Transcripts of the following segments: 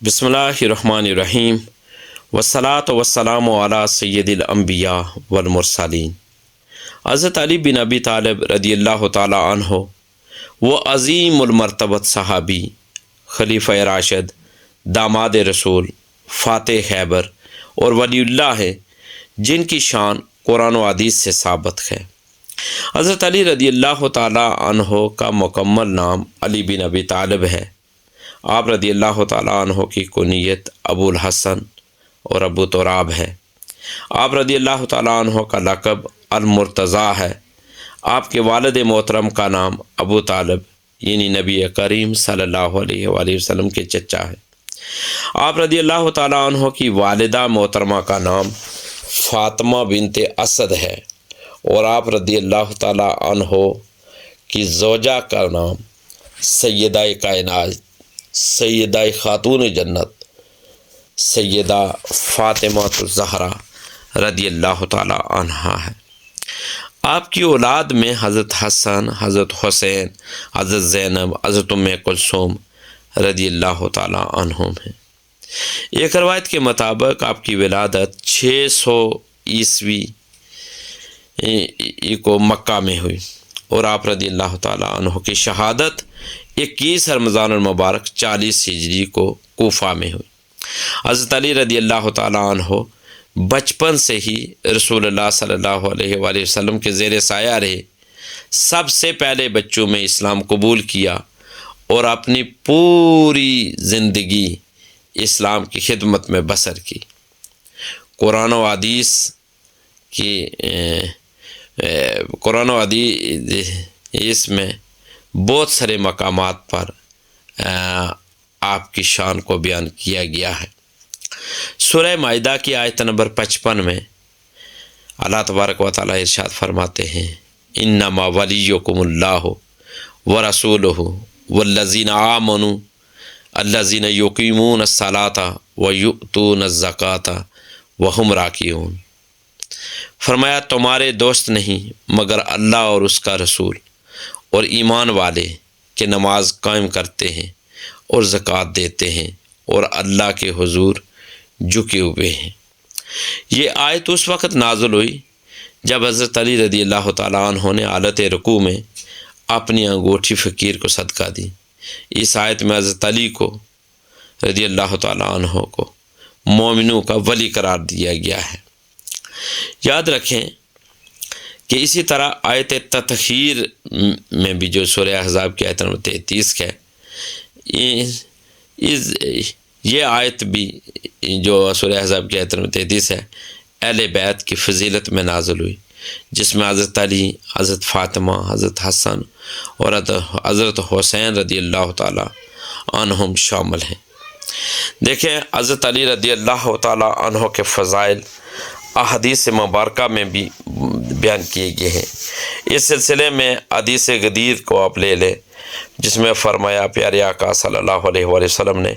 بسم اللہ الرحمن الرحیم والصلاة والسلام علی سید الانبیاء والمرسلین۔ حضرت علی بن ابی طالب رضی اللہ تعالی عنہ وہ عظیم المرتبت صحابی، خلیفہ راشد، داماد رسول، فاتح خیبر اور ولی اللہ ہے جن کی شان قرآن و حدیث سے ثابت ہے۔ حضرت علی رضی اللہ تعالی عنہ کا مکمل نام علی بن ابی طالب ہے۔ آپ رضی اللہ تعالیٰ عنہ کی کنیت ابو الحسن اور ابو تراب ہے۔ آپ رضی اللہ تعالیٰ عنہ کا لقب المرتضیٰ ہے۔ آپ کے والد محترم کا نام ابو طالب یعنی نبی کریم صلی اللہ علیہ وآلہ وسلم کے چچا ہے۔ آپ رضی اللہ تعالیٰ عنہ کی والدہ محترمہ کا نام فاطمہ بنت اسد ہے، اور آپ رضی اللہ تعالیٰ عنہ کی زوجہ کا نام سیدہ کائنات، سیدہ خاتون جنت، سیدہ فاطمہ الزہرا رضی اللہ تعالی عنہا ہے۔ آپ کی اولاد میں حضرت حسن، حضرت حسین، حضرت زینب، حضرت ام کلثوم رضی اللہ تعالی عنہم ہیں۔ ایک روایت کے مطابق آپ کی ولادت 600 عیسوی کو مکہ میں ہوئی، اور آپ رضی اللہ تعالی عنہ کی شہادت 21 رمضان المبارک 40 ہجری کو کوفہ میں ہوئی۔ حضرت علی رضی اللہ تعالی عنہ بچپن سے ہی رسول اللہ صلی اللہ علیہ وآلہ وسلم کے زیر سایہ رہے۔ سب سے پہلے بچوں میں اسلام قبول کیا اور اپنی پوری زندگی اسلام کی خدمت میں بسر کی۔ قرآن و حدیث اس میں بہت سارے مقامات پر آپ کی شان کو بیان کیا گیا ہے۔ سورہ مائدہ کی آیت نمبر 55 میں اللہ تبارک و تعالی ارشاد فرماتے ہیں، انما ولیکم اللہ ورسولہ والذین آمنوا الذین یقیمون الصلاۃ ویؤتون الزکاۃ وہم راکعون۔ فرمایا تمہارے دوست نہیں مگر اللہ اور اس کا رسول اور ایمان والے کہ نماز قائم کرتے ہیں اور زکوٰۃ دیتے ہیں اور اللہ کے حضور جھکے ہوئے ہیں۔ یہ آیت اس وقت نازل ہوئی جب حضرت علی رضی اللہ تعالیٰ عنہ نے حالت رکوع میں اپنی انگوٹھی فقیر کو صدقہ دی۔ اس آیت میں حضرت علی کو رضی اللہ تعالیٰ عنہ کو مومنوں کا ولی قرار دیا گیا ہے۔ یاد رکھیں کہ اسی طرح آیت تطہیر میں بھی جو سورہ احزاب کی آیت نمبر 33 ہے، یہ آیت بھی جو سورہ احزاب کی آیت نمبر 33 ہے اہل بیت کی فضیلت میں نازل ہوئی، جس میں حضرت علی، حضرت فاطمہ، حضرت حسن اور حضرت حسین رضی اللہ تعالی عنہم شامل ہیں۔ دیکھیں حضرت علی رضی اللہ تعالی عنہ کے فضائل احادیث مبارکہ میں بھی بیان کیے گئے ہیں۔ اس سلسلے میں حدیث غدیر کو آپ لے لیں، جس میں فرمایا پیارے آقا صلی اللہ علیہ وآلہ وسلم نے،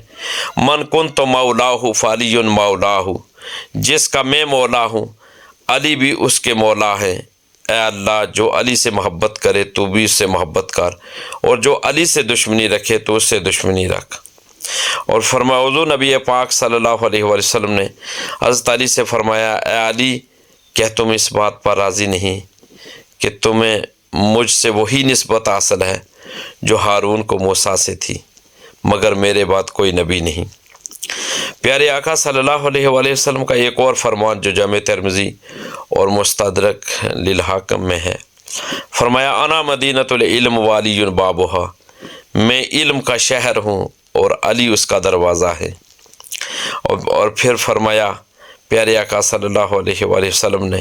من کنت مولاہ فعلی مولاہ، جس کا میں مولا ہوں علی بھی اس کے مولا ہے۔ اے اللہ جو علی سے محبت کرے تو بھی اس سے محبت کر، اور جو علی سے دشمنی رکھے تو اس سے دشمنی رکھ۔ اور فرمایا حضور نبی پاک صلی اللہ علیہ وآلہ وسلم نے حضرت علی سے فرمایا، اے علی کیا تم اس بات پر راضی نہیں کہ تمہیں مجھ سے وہی نسبت حاصل ہے جو ہارون کو موسیٰ سے تھی، مگر میرے بعد کوئی نبی نہیں۔ پیارے آقا صلی اللہ علیہ وآلہ وسلم کا ایک اور فرمان جو جامع ترمذی اور مستدرک للحاکم میں ہے، فرمایا انا مدینۃ العلم وعلی بابھا، میں علم کا شہر ہوں اور علی اس کا دروازہ ہے۔ اور پھر فرمایا پیارے آقا صلی اللہ علیہ وآلہ وسلم نے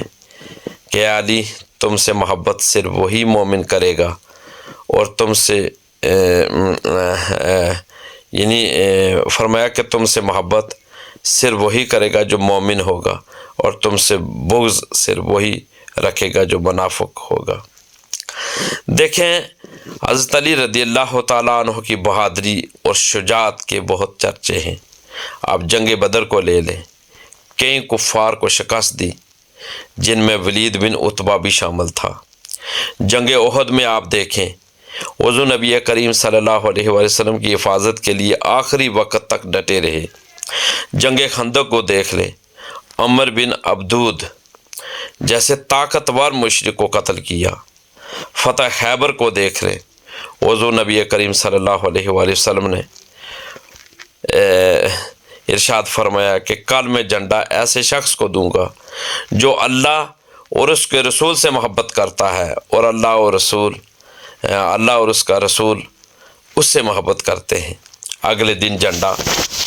کہ علی تم سے محبت صرف وہی مومن کرے گا، اور تم سے فرمایا کہ تم سے محبت صرف وہی کرے گا جو مومن ہوگا، اور تم سے بغض صرف وہی رکھے گا جو منافق ہوگا۔ دیکھیں حضرت علی رضی اللہ تعالیٰ عنہ کی بہادری اور شجاعت کے بہت چرچے ہیں۔ آپ جنگ بدر کو لے لیں، کئی کفار کو شکست دی جن میں ولید بن عتبہ بھی شامل تھا۔ جنگ احد میں آپ دیکھیں حضور نبی کریم صلی اللہ علیہ وآلہ وسلم کی حفاظت کے لیے آخری وقت تک ڈٹے رہے۔ جنگ خندق کو دیکھ لیں، عمر بن عبدود جیسے طاقتور مشرک کو قتل کیا۔ فتح خیبر کو دیکھ لیں، حضور نبی کریم صلی اللہ علیہ وآلہ وسلم نے ارشاد فرمایا کہ کل میں جھنڈا ایسے شخص کو دوں گا جو اللہ اور اس کے رسول سے محبت کرتا ہے، اور اللہ اور اس کا رسول اس سے محبت کرتے ہیں۔ اگلے دن جھنڈا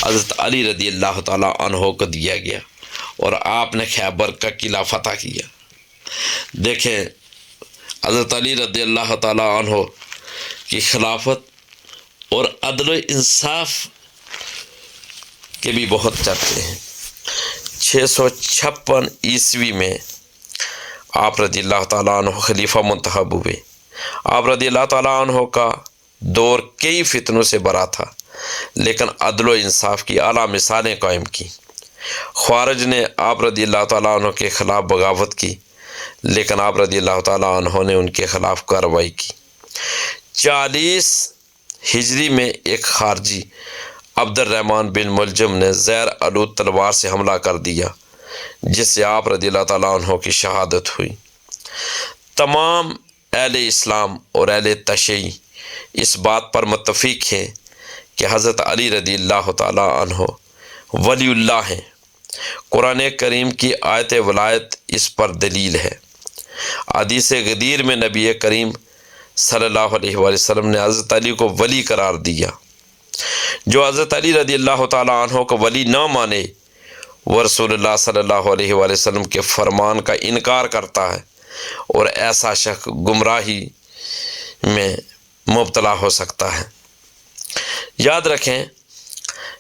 حضرت علی رضی اللہ تعالیٰ عنہ کو دیا گیا اور آپ نے خیبر کا قلعہ فتح کیا۔ دیکھیں، حضرت علی رضی اللہ تعالیٰ عنہ کی خلافت اور عدل و انصاف کے بھی بہت چرچے ہیں۔ 656 عیسوی میں آپ رضی اللہ تعالیٰ عنہ خلیفہ منتخب ہوئے۔ آپ رضی اللہ تعالیٰ عنہ کا دور کئی فتنوں سے بھرا تھا، لیکن عدل و انصاف کی اعلیٰ مثالیں قائم کی۔ خوارج نے آپ رضی اللہ تعالیٰ عنہ کے خلاف بغاوت کی، لیکن آپ رضی اللہ تعالیٰ عنہ نے ان کے خلاف کارروائی کی۔ 40 ہجری میں ایک خارجی عبد الرحمن بن ملجم نے زیر آلود تلوار سے حملہ کر دیا، جس سے آپ رضی اللہ تعالیٰ عنہ کی شہادت ہوئی۔ تمام اہل اسلام اور اہل تشیع اس بات پر متفق ہیں کہ حضرت علی رضی اللہ تعالیٰ عنہ ولی اللہ ہیں۔ قرآن کریم کی آیت ولایت اس پر دلیل ہے۔ حدیث غدیر میں نبی کریم صلی اللہ علیہ وآلہ وسلم نے حضرت علی کو ولی قرار دیا۔ جو حضرت علی رضی اللہ تعالیٰ عنہ کو ولی نہ مانے، وہ رسول اللہ صلی اللہ علیہ وآلہ وسلم کے فرمان کا انکار کرتا ہے، اور ایسا شخص گمراہی میں مبتلا ہو سکتا ہے۔ یاد رکھیں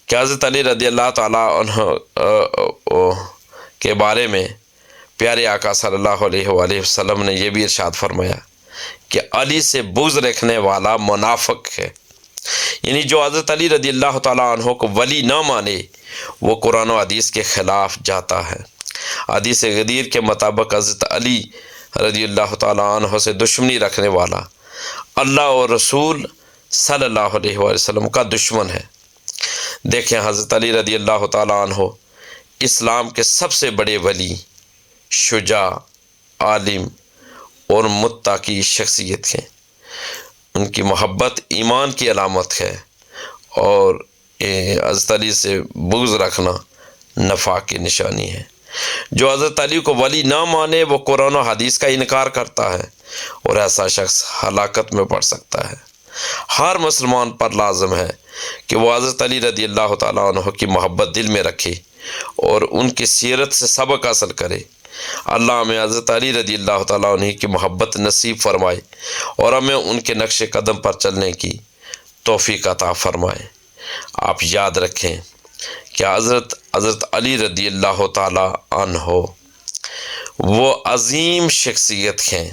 کہ حضرت علی رضی اللہ تعالیٰ عنہ کے بارے میں پیارے آقا صلی اللہ علیہ وآلہ وسلم نے یہ بھی ارشاد فرمایا کہ علی سے بغض رکھنے والا منافق ہے۔ یعنی جو حضرت علی رضی اللہ تعالیٰ عنہ کو ولی نہ مانے، وہ قرآن و حدیث کے خلاف جاتا ہے۔ حدیث غدیر کے مطابق حضرت علی رضی اللہ تعالیٰ عنہ سے دشمنی رکھنے والا اللہ اور رسول صلی اللہ علیہ وآلہ وسلم کا دشمن ہے۔ دیکھیں، حضرت علی رضی اللہ تعالیٰ عنہ اسلام کے سب سے بڑے ولی، شجاع، عالم اور متقی شخصیت ہیں۔ ان کی محبت ایمان کی علامت ہے، اور حضرت علی سے بغض رکھنا نفاق کی نشانی ہے۔ جو حضرت علی کو ولی نہ مانے، وہ قرآن و حدیث کا انکار کرتا ہے، اور ایسا شخص ہلاکت میں پڑ سکتا ہے۔ ہر مسلمان پر لازم ہے کہ وہ حضرت علی رضی اللہ تعالیٰ عنہ کی محبت دل میں رکھے اور ان کی سیرت سے سبق حاصل کرے۔ اللہ ہمیں حضرت علی رضی اللہ تعالیٰ عنہ کی محبت نصیب فرمائے، اور ہمیں ان کے نقش قدم پر چلنے کی توفیق عطا فرمائے۔ آپ یاد رکھیں کہ حضرت علی رضی اللہ تعالیٰ عنہ وہ عظیم شخصیت ہیں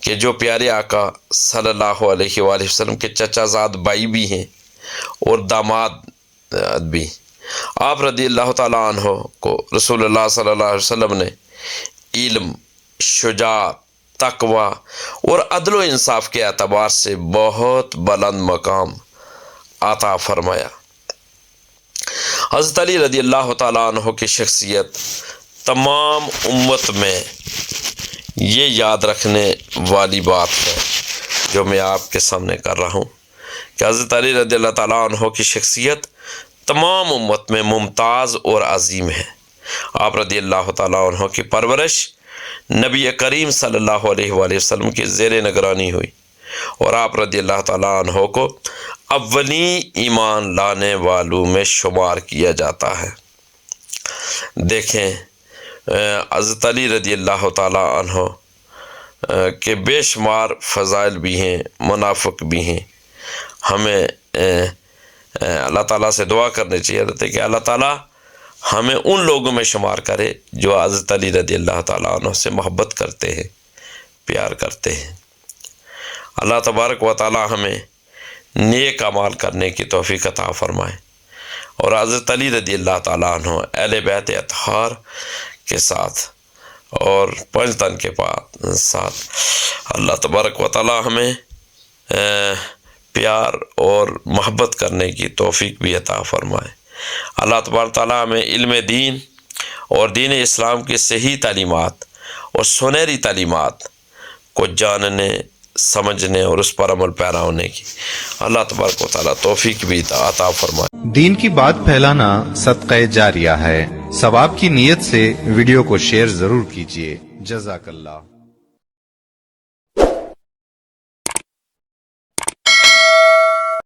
کہ جو پیارے آقا صلی اللہ علیہ وآلہ وسلم کے چچا زاد بھائی بھی ہیں اور داماد بھی۔ آپ رضی اللہ تعالیٰ عنہ کو رسول اللہ صلی اللہ علیہ وسلم نے علم، شجاعت، تقوی اور عدل و انصاف کے اعتبار سے بہت بلند مقام عطا فرمایا۔ حضرت علی رضی اللہ تعالیٰ عنہ کی شخصیت تمام امت میں یہ یاد رکھنے والی بات ہے جو میں آپ کے سامنے کر رہا ہوں کہ حضرت علی رضی اللہ تعالیٰ عنہ کی شخصیت تمام امت میں ممتاز اور عظیم ہے۔ آپ رضی اللہ تعالیٰ عنہ کی پرورش نبی کریم صلی اللہ علیہ وآلہ وسلم کی زیر نگرانی ہوئی، اور آپ رضی اللہ تعالیٰ عنہ کو اولین ایمان لانے والوں میں شمار کیا جاتا ہے۔ دیکھیں، حضرت علی رضی اللہ تعالیٰ عنہ کے بے شمار فضائل بھی ہیں، منافق بھی ہیں۔ ہمیں اللہ تعالیٰ سے دعا کرنی چاہیے کہ اللہ تعالیٰ ہمیں ان لوگوں میں شمار کرے جو حضرت علی رضی اللہ تعالیٰ عنہ سے محبت کرتے ہیں، پیار کرتے ہیں۔ اللہ تبارک و تعالیٰ ہمیں نیک اعمال کرنے کی توفیق عطا فرمائے، اور حضرت علی رضی اللہ تعالیٰ عنہ اہل بیت اطہار کے ساتھ اور پنج تن کے ساتھ اللہ تبارک و تعالیٰ ہمیں پیار اور محبت کرنے کی توفیق بھی عطا فرمائے۔ اللہ تبارک تعالیٰ ہمیں علم دین اور دین اسلام کی صحیح تعلیمات اور سنہری تعلیمات کو جاننے، سمجھنے اور اس پر عمل پیرا ہونے کی اللہ تبارک و تعالیٰ توفیق بھی عطا فرمائے۔ دین کی بات پھیلانا صدقہ جاریہ ہے، ثواب کی نیت سے ویڈیو کو شیئر ضرور کیجیے۔ جزاک اللہ۔